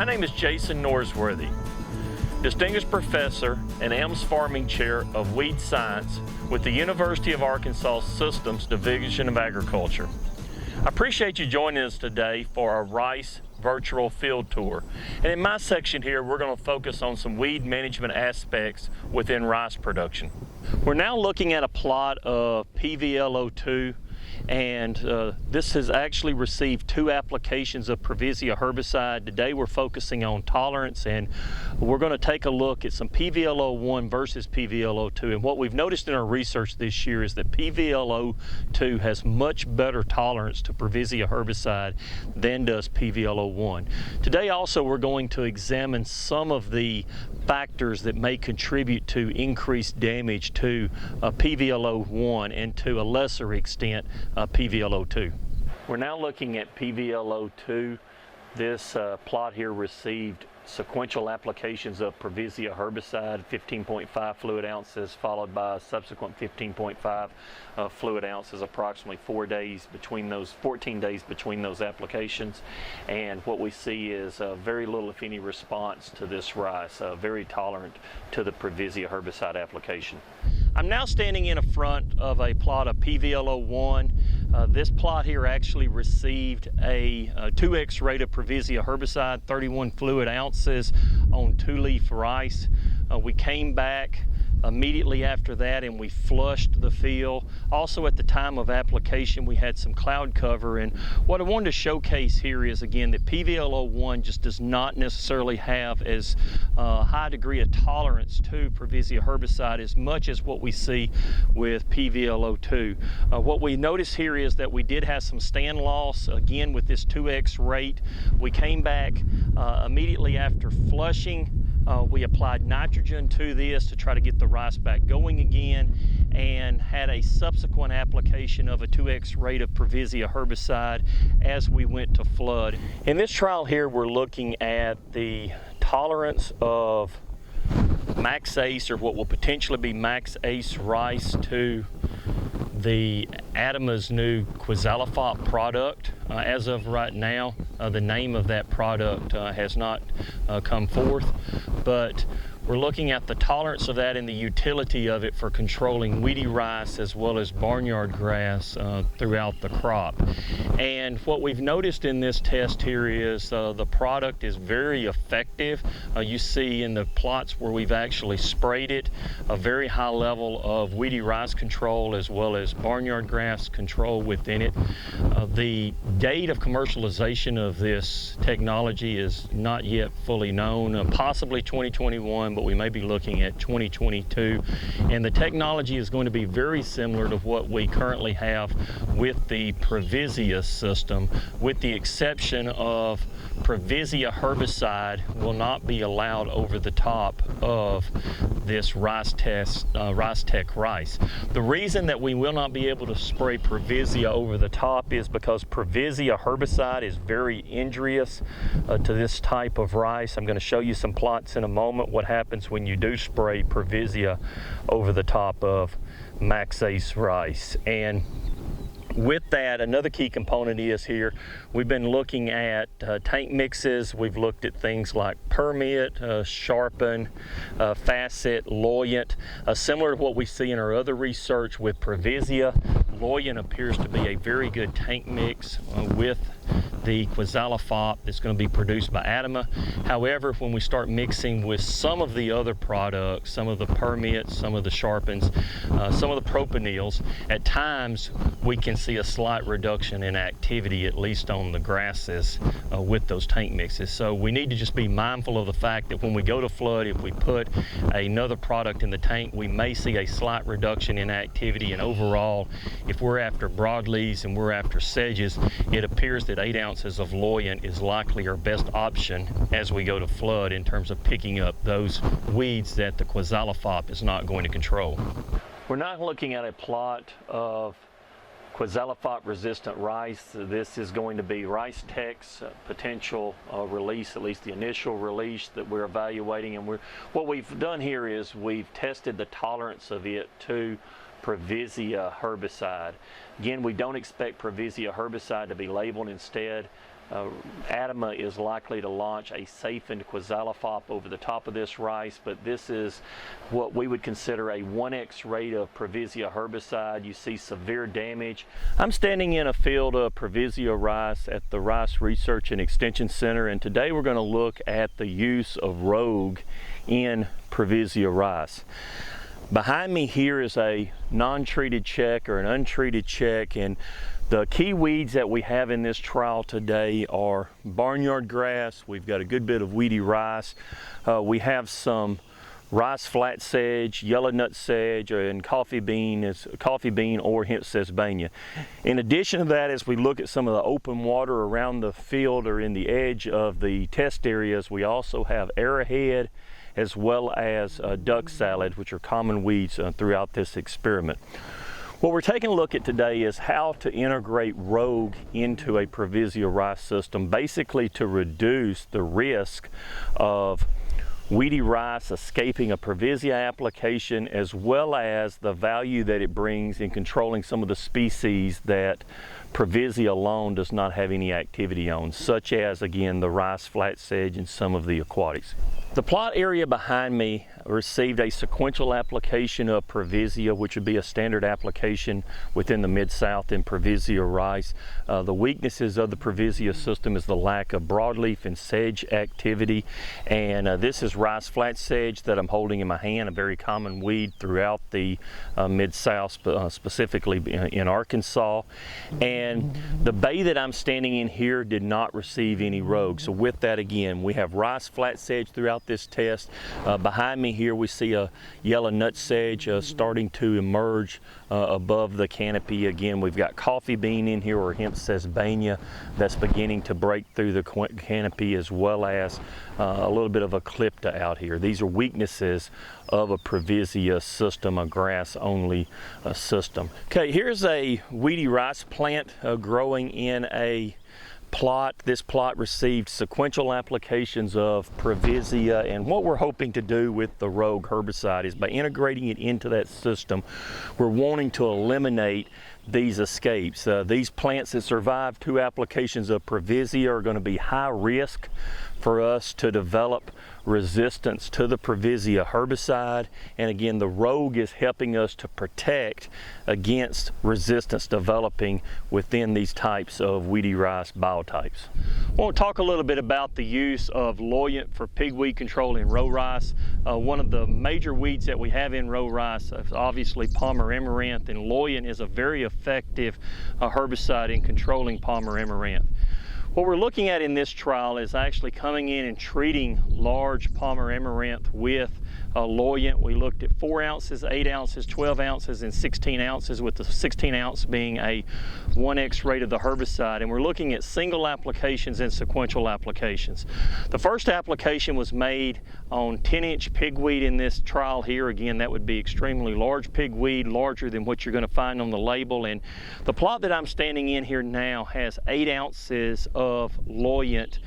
My name is Jason Norsworthy, Distinguished Professor and AMS Farming Chair of Weed Science with the University of Arkansas Systems Division of Agriculture. I appreciate you joining us today for our rice virtual field tour. And in my section here, we're going to focus on some weed management aspects within rice production. We're now looking at a plot of PVL02, and this has actually received 2 applications of Provisia herbicide. Today we're focusing on tolerance, and we're going to take a look at some PVL01 versus PVL02. And what we've noticed in our research this year is that PVL02 has much better tolerance to Provisia herbicide than does PVL01. Today also we're going to examine some of the factors that may contribute to increased damage to PVL01 and to a lesser extent PVL02. We're now looking at PVL02. This plot here received sequential applications of Provisia herbicide, 15.5 fluid ounces, followed by a subsequent 15.5 fluid ounces, approximately 14 days between those applications. And what we see is very little, if any, response to this rice, very tolerant to the Provisia herbicide application. I'm now standing in front of a plot of PVL01. This plot here actually received a 2x rate of Provisia herbicide, 31 fluid ounces on 2-leaf rice. We came back immediately after that and we flushed the field. Also at the time of application we had some cloud cover, and what I wanted to showcase here is again that PVL01 just does not necessarily have as high degree of tolerance to Provisia herbicide as much as what we see with PVL02. What we notice here is that we did have some stand loss again with this 2x rate. We came back immediately after flushing. We applied nitrogen to this to try to get the rice back going again, and had a subsequent application of a 2x rate of Provisia herbicide as we went to flood. In this trial here, we're looking at the tolerance of max ACE, or what will potentially be max ACE rice, to the ADAMA's new quizalofop product. As of right now, the name of that product has not come forth, but we're looking at the tolerance of that and the utility of it for controlling weedy rice as well as barnyard grass throughout the crop. And what we've noticed in this test here is the product is very effective. You see in the plots where we've actually sprayed it, a very high level of weedy rice control as well as barnyard grass control within it. The date of commercialization of this technology is not yet fully known, possibly 2021, but we may be looking at 2022. And the technology is going to be very similar to what we currently have with the Provisia system, with the exception of Provisia herbicide will not be allowed over the top of this RiceTec rice. The reason that we will not be able to spray Provisia over the top is because Provisia herbicide is very injurious to this type of rice. I'm going to show you some plots in a moment what happens when you do spray Provisia over the top of max ACE rice. And with that, another key component is here, we've been looking at tank mixes. We've looked at things like Permeate, Sharpen, Facet, Loyant. Similar to what we see in our other research with Provisia, Loyant appears to be a very good tank mix with the quizalofop that's going to be produced by ADAMA. However, when we start mixing with some of the other products, some of the Permeates, some of the Sharpens, some of the propanils, at times we can see a slight reduction in activity, at least on the grasses, with those tank mixes. So we need to just be mindful of the fact that when we go to flood, if we put another product in the tank, we may see a slight reduction in activity. And overall, if we're after broadleaves and we're after sedges, it appears that 8 ounces of Loyant is likely our best option as we go to flood in terms of picking up those weeds that the quizalofop is not going to control. We're now looking at a plot of quizalofop resistant rice. This is going to be RiceTec's potential release, at least the initial release that we're evaluating. And what we've done here is we've tested the tolerance of it to Provisia herbicide. Again, we don't expect Provisia herbicide to be labeled. Instead, Adama is likely to launch a safe-end quizalofop over the top of this rice, but this is what we would consider a 1x rate of Provisia herbicide. You see severe damage. I'm standing in a field of Provisia rice at the Rice Research and Extension Center, and today we're going to look at the use of rogue in Provisia rice. Behind me here is a non-treated check or an untreated check, and the key weeds that we have in this trial today are barnyard grass. We've got a good bit of weedy rice. We have some rice flat sedge, yellow nut sedge, and coffee bean or hemp sesbania. In addition to that, as we look at some of the open water around the field or in the edge of the test areas, we also have arrowhead as well as duck salad, which are common weeds throughout this experiment. What we're taking a look at today is how to integrate rogue into a Provisia rice system, basically to reduce the risk of weedy rice escaping a Provisia application, as well as the value that it brings in controlling some of the species that Provisia alone does not have any activity on, such as, again, the rice flat sedge and some of the aquatics. The plot area behind me received a sequential application of Provisia, which would be a standard application within the Mid-South in Provisia rice. The weaknesses of the Provisia system is the lack of broadleaf and sedge activity, and this is rice flat sedge that I'm holding in my hand, a very common weed throughout the Mid-South, specifically in Arkansas. And the bay that I'm standing in here did not receive any rogue. So with that, again, we have rice flat sedge throughout this test. Behind me here we see a yellow nut sedge starting to emerge above the canopy. Again, we've got coffee bean in here or hemp sesbania that's beginning to break through the canopy, as well as a little bit of Eclipta out here. These are weaknesses of a Provisia system, a grass only system. Okay, here's a weedy rice plant growing in a plot. This plot received sequential applications of Provisia, and what we're hoping to do with the rogue herbicide is by integrating it into that system, we're wanting to eliminate these escapes. These plants that survive 2 applications of Provisia are going to be high risk for us to develop resistance to the Provisia herbicide, and again, the rogue is helping us to protect against resistance developing within these types of weedy rice biotypes. I want to talk a little bit about the use of Loyant for pigweed control in row rice. One of the major weeds that we have in row rice is obviously Palmer amaranth, and Loyant is a very effective herbicide in controlling Palmer amaranth. What we're looking at in this trial is actually coming in and treating large Palmer amaranth with Loyant. We looked at 4 ounces, 8 ounces, 12 ounces, and 16 ounces, with the 16 ounce being a 1x rate of the herbicide. And we're looking at single applications and sequential applications. The first application was made on 10-inch pigweed in this trial here. Again, that would be extremely large pigweed, larger than what you're going to find on the label. And the plot that I'm standing in here now has 8 ounces of Loyant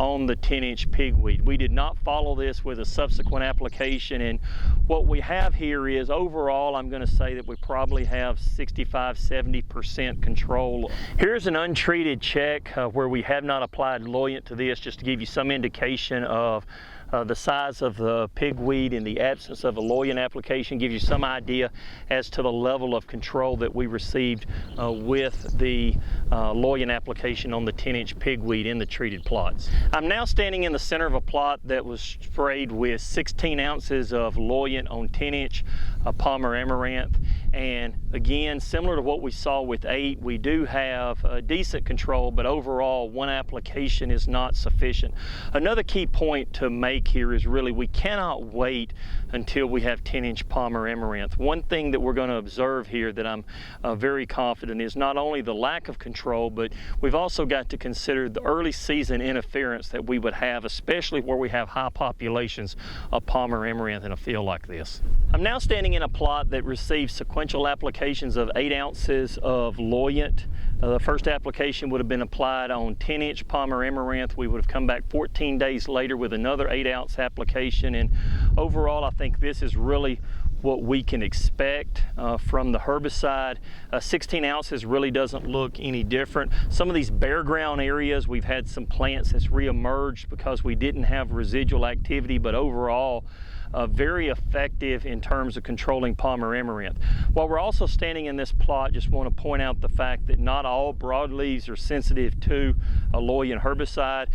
on the 10-inch pigweed. We did not follow this with a subsequent application, and what we have here is overall I'm going to say that we probably have 65–70% control. Here's an untreated check where we have not applied Loyant to this, just to give you some indication of the size of the pigweed in the absence of a Loyant application, gives you some idea as to the level of control that we received with the Loyant application on the 10-inch pigweed in the treated plots. I'm now standing in the center of a plot that was sprayed with 16 ounces of Loyant on 10-inch Palmer amaranth, and again, similar to what we saw with 8, we do have decent control, but overall 1 application is not sufficient. Another key point to make here is really we cannot wait until we have 10-inch Palmer amaranth. One thing that we're going to observe here that I'm very confident is not only the lack of control, but we've also got to consider the early season interference that we would have, especially where we have high populations of Palmer amaranth in a field like this. I'm now standing in a plot that received sequential applications of 8 ounces of Loyant. The first application would have been applied on 10-inch Palmer amaranth. We would have come back 14 days later with another 8-ounce application, and overall I think this is really what we can expect from the herbicide. 16 ounces really doesn't look any different. Some of these bare ground areas, we've had some plants that's reemerged because we didn't have residual activity, but overall, very effective in terms of controlling palmer amaranth. While we're also standing in this plot, just want to point out the fact that not all broadleaves are sensitive to a Loyant herbicide.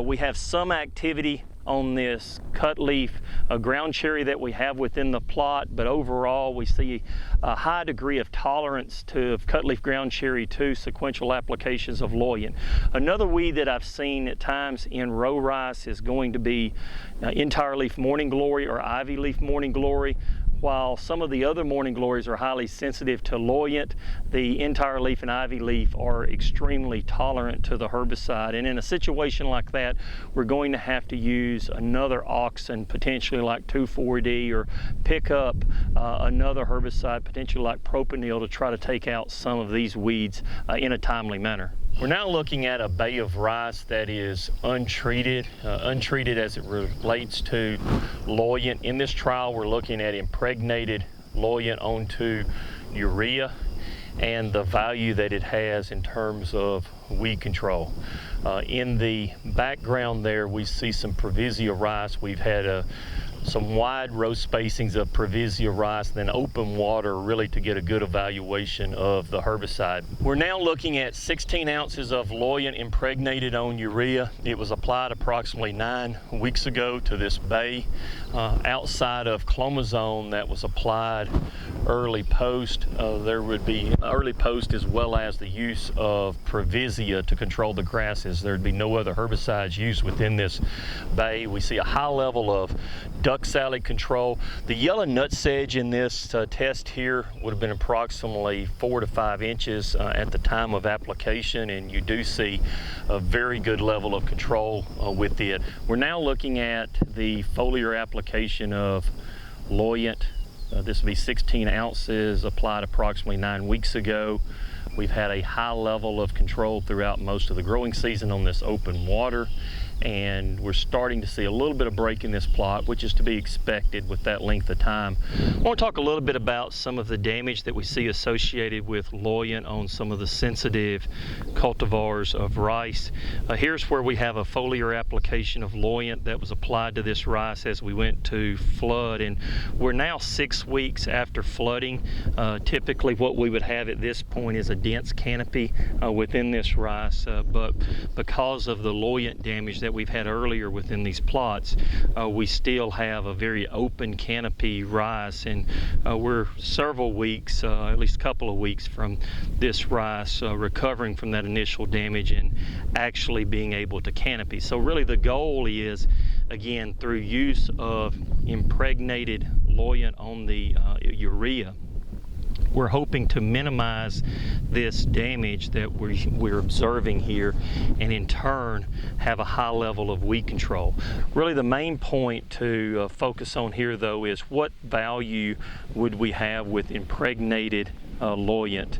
We have some activity on this cut leaf ground cherry that we have within the plot, but overall we see a high degree of tolerance to cut leaf ground cherry to sequential applications of Loyant. Another weed that I've seen at times in row rice is going to be entire leaf morning glory or ivy leaf morning glory. While some of the other morning glories are highly sensitive to Loyant, the entire leaf and ivy leaf are extremely tolerant to the herbicide. And in a situation like that, we're going to have to use another auxin, potentially like 2,4-D, or pick up another herbicide, potentially like propanil, to try to take out some of these weeds in a timely manner. We're now looking at a bay of rice that is untreated as it relates to Loyant. In this trial, we're looking at impregnated Loyant onto urea and the value that it has in terms of weed control. In the background there, we see some Provisia rice. We've had some wide row spacings of Provisia rice, then open water really to get a good evaluation of the herbicide. We're now looking at 16 ounces of Loyant impregnated on urea. It was applied approximately 9 weeks ago to this bay. Outside of clomazone that was applied early post, there would be early post as well as the use of Provisia to control the grasses. There'd be no other herbicides used within this bay. We see a high level of duck salad control. The yellow nut sedge in this test here would have been approximately 4 to 5 inches at the time of application, and you do see a very good level of control with it. We're now looking at the foliar application of Loyant. This will be 16 ounces applied approximately 9 weeks ago. We've had a high level of control throughout most of the growing season on this open water, and we're starting to see a little bit of break in this plot, which is to be expected with that length of time. I want to talk a little bit about some of the damage that we see associated with Loyant on some of the sensitive cultivars of rice. Here's where we have a foliar application of Loyant that was applied to this rice as we went to flood, and we're now 6 weeks after flooding. Typically what we would have at this point is a dense canopy within this rice, but because of the Loyant damage that we've had earlier within these plots, we still have a very open canopy rice, and we're several weeks, at least a couple of weeks from this rice recovering from that initial damage and actually being able to canopy. So really the goal is, again, through use of impregnated Loyant on the urea, we're hoping to minimize this damage that we're observing here, and in turn have a high level of weed control. Really the main point to focus on here though is what value would we have with impregnated Loyant.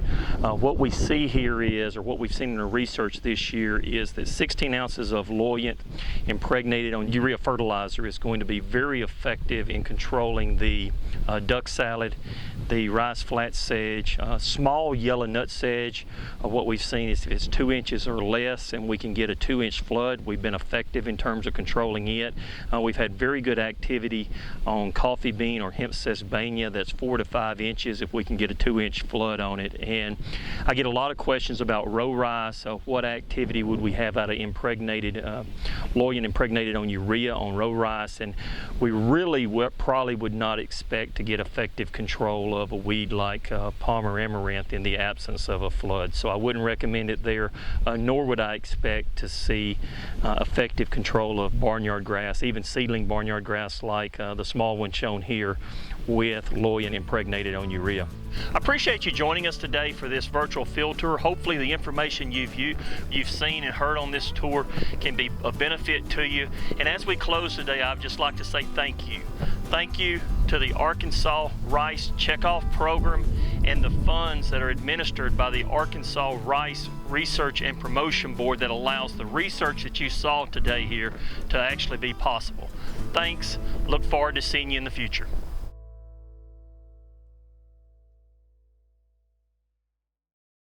What we see here is, or what we've seen in the research this year, is that 16 ounces of Loyant impregnated on urea fertilizer is going to be very effective in controlling the duck salad, the rice flat sedge, small yellow nut sedge. What we've seen is if it's 2 inches or less and we can get a 2-inch flood, we've been effective in terms of controlling it. We've had very good activity on coffee bean or hemp sesbania that's 4 to 5 inches if we can get a 2-inch flood on it. And I get a lot of questions about row rice. What activity would we have out of impregnated Loyant impregnated on urea on row rice? And we really probably would not expect to get effective control of a weed like palmer amaranth in the absence of a flood. So I wouldn't recommend it there, nor would I expect to see effective control of barnyard grass, even seedling barnyard grass like the small one shown here, with Loyant impregnated on urea. I appreciate you joining us today for this virtual field tour. Hopefully the information you've seen and heard on this tour can be a benefit to you. And as we close today, I'd just like to say thank you. Thank you to the Arkansas Rice Checkoff Program and the funds that are administered by the Arkansas Rice Research and Promotion Board that allows the research that you saw today here to actually be possible. Thanks. Look forward to seeing you in the future.